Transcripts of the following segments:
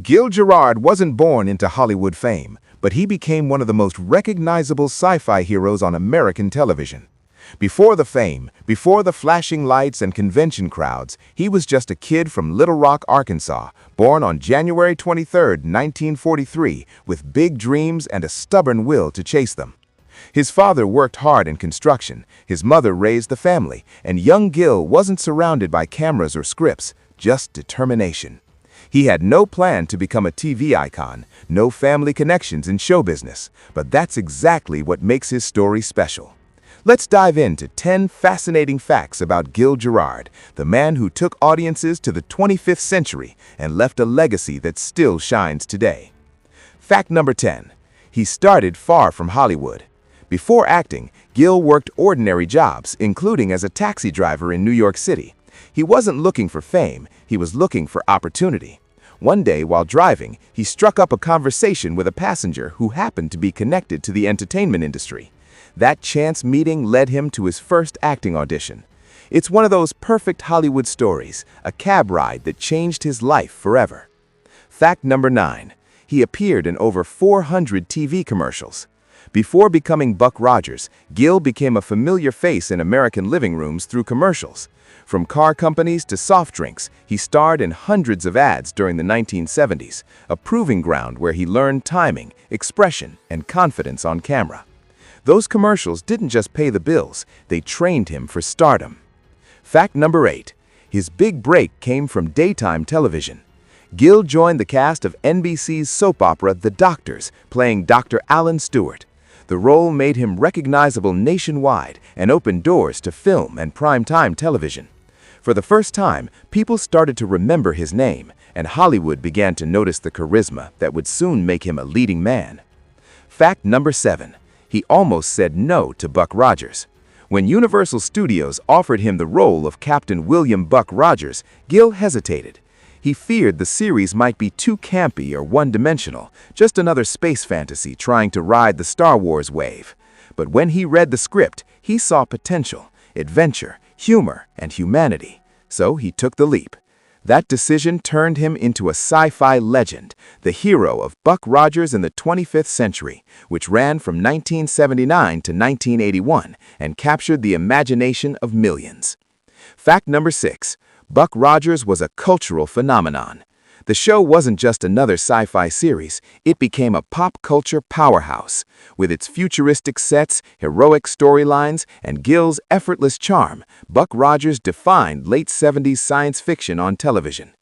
Gil Gerard wasn't born into Hollywood fame, but he became one of the most recognizable sci-fi heroes on American television. Before the fame, before the flashing lights and convention crowds, he was just a kid from Little Rock, Arkansas, born on January 23, 1943, with big dreams and a stubborn will to chase them. His father worked hard in construction, his mother raised the family, and young Gil wasn't surrounded by cameras or scripts, just determination. He had no plan to become a TV icon, no family connections in show business, but that's exactly what makes his story special. Let's dive into 10 fascinating facts about Gil Gerard, the man who took audiences to the 25th century and left a legacy that still shines today. Fact number 10. He started far from Hollywood. Before acting, Gil worked ordinary jobs, including as a taxi driver in New York City. He wasn't looking for fame, he was looking for opportunity. One day, while driving, he struck up a conversation with a passenger who happened to be connected to the entertainment industry. That chance meeting led him to his first acting audition. It's one of those perfect Hollywood stories, a cab ride that changed his life forever. Fact number 9. He appeared in over 400 TV commercials. Before becoming Buck Rogers, Gil became a familiar face in American living rooms through commercials. From car companies to soft drinks, he starred in hundreds of ads during the 1970s, a proving ground where he learned timing, expression, and confidence on camera. Those commercials didn't just pay the bills, they trained him for stardom. Fact number 8. His big break came from daytime television. Gil joined the cast of NBC's soap opera The Doctors, playing Dr. Alan Stewart. The role made him recognizable nationwide and opened doors to film and primetime television. For the first time, people started to remember his name, and Hollywood began to notice the charisma that would soon make him a leading man. Fact number 7. He almost said no to Buck Rogers. When Universal Studios offered him the role of Captain William Buck Rogers, Gil hesitated. He feared the series might be too campy or one-dimensional, just another space fantasy trying to ride the Star Wars wave. But when he read the script, he saw potential, adventure, humor, and humanity. So he took the leap. That decision turned him into a sci-fi legend, the hero of Buck Rogers in the 25th century, which ran from 1979 to 1981 and captured the imagination of millions. Fact number 6. Buck Rogers was a cultural phenomenon. The show wasn't just another sci-fi series, it became a pop culture powerhouse. With its futuristic sets, heroic storylines, and Gil's effortless charm, Buck Rogers defined late 70s science fiction on television.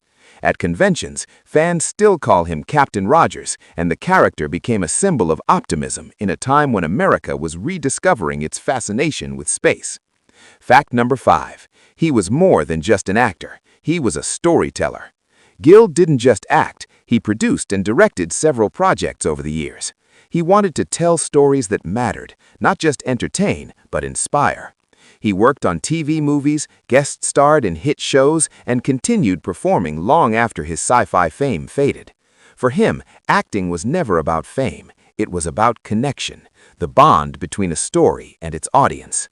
At conventions, fans still call him Captain Rogers, and the character became a symbol of optimism in a time when America was rediscovering its fascination with space. Fact number 5. He was more than just an actor, he was a storyteller. Gil didn't just act, he produced and directed several projects over the years. He wanted to tell stories that mattered, not just entertain, but inspire. He worked on TV movies, guest starred in hit shows, and continued performing long after his sci-fi fame faded. For him, acting was never about fame, it was about connection, the bond between a story and its audience.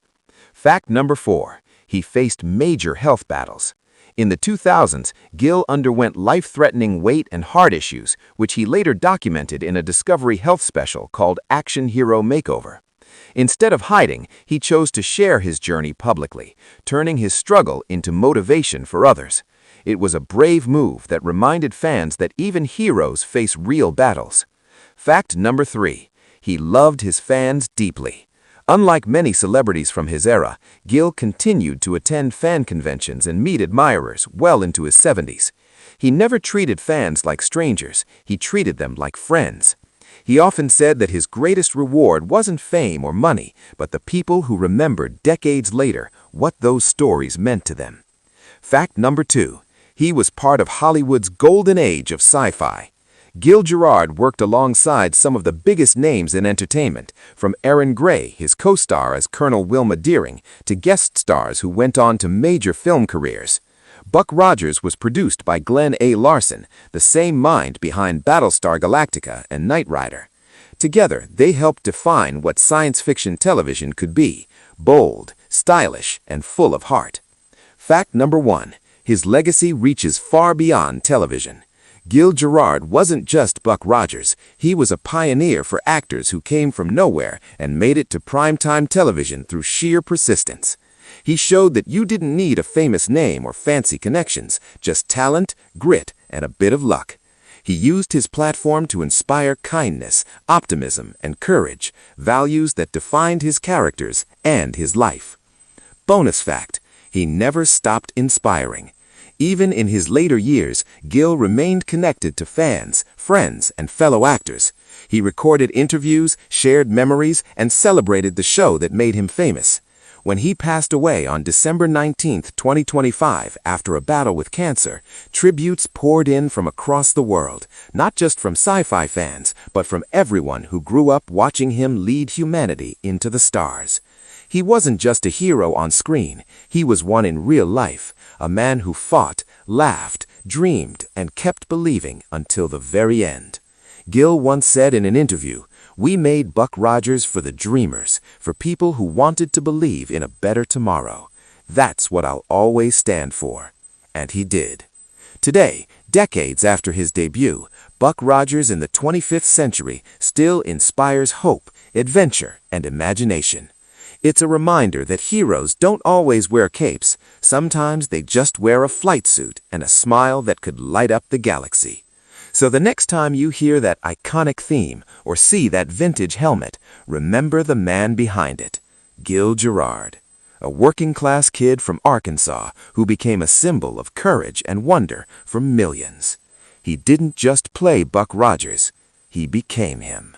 Fact number 4. He faced major health battles. In the 2000s, Gil underwent life-threatening weight and heart issues, which he later documented in a Discovery Health special called Action Hero Makeover. Instead of hiding, he chose to share his journey publicly, turning his struggle into motivation for others. It was a brave move that reminded fans that even heroes face real battles. Fact number 3. He loved his fans deeply. Unlike many celebrities from his era, Gil continued to attend fan conventions and meet admirers well into his 70s. He never treated fans like strangers, he treated them like friends. He often said that his greatest reward wasn't fame or money, but the people who remembered decades later what those stories meant to them. Fact number 2. He was part of Hollywood's golden age of sci-fi. Gil Gerard worked alongside some of the biggest names in entertainment, from Erin Gray, his co-star as Colonel Wilma Deering, to guest stars who went on to major film careers. Buck Rogers was produced by Glenn A. Larson, the same mind behind Battlestar Galactica and Knight Rider. Together, they helped define what science fiction television could be: bold, stylish, and full of heart. Fact number 1. His legacy reaches far beyond television. Gil Gerard wasn't just Buck Rogers. He was a pioneer for actors who came from nowhere and made it to primetime television through sheer persistence. He showed that you didn't need a famous name or fancy connections, just talent, grit, and a bit of luck. He used his platform to inspire kindness, optimism, and courage, values that defined his characters and his life. Bonus fact: he never stopped inspiring. Even in his later years, Gil remained connected to fans, friends, and fellow actors. He recorded interviews, shared memories, and celebrated the show that made him famous. When he passed away on December 19, 2025, after a battle with cancer, tributes poured in from across the world, not just from sci-fi fans, but from everyone who grew up watching him lead humanity into the stars. He wasn't just a hero on screen, he was one in real life, a man who fought, laughed, dreamed, and kept believing until the very end. Gil once said in an interview, "We made Buck Rogers for the dreamers, for people who wanted to believe in a better tomorrow. That's what I'll always stand for." And he did. Today, decades after his debut, Buck Rogers in the 25th century still inspires hope, adventure, and imagination. It's a reminder that heroes don't always wear capes. Sometimes they just wear a flight suit and a smile that could light up the galaxy. So the next time you hear that iconic theme or see that vintage helmet, remember the man behind it, Gil Gerard, a working-class kid from Arkansas who became a symbol of courage and wonder for millions. He didn't just play Buck Rogers, he became him.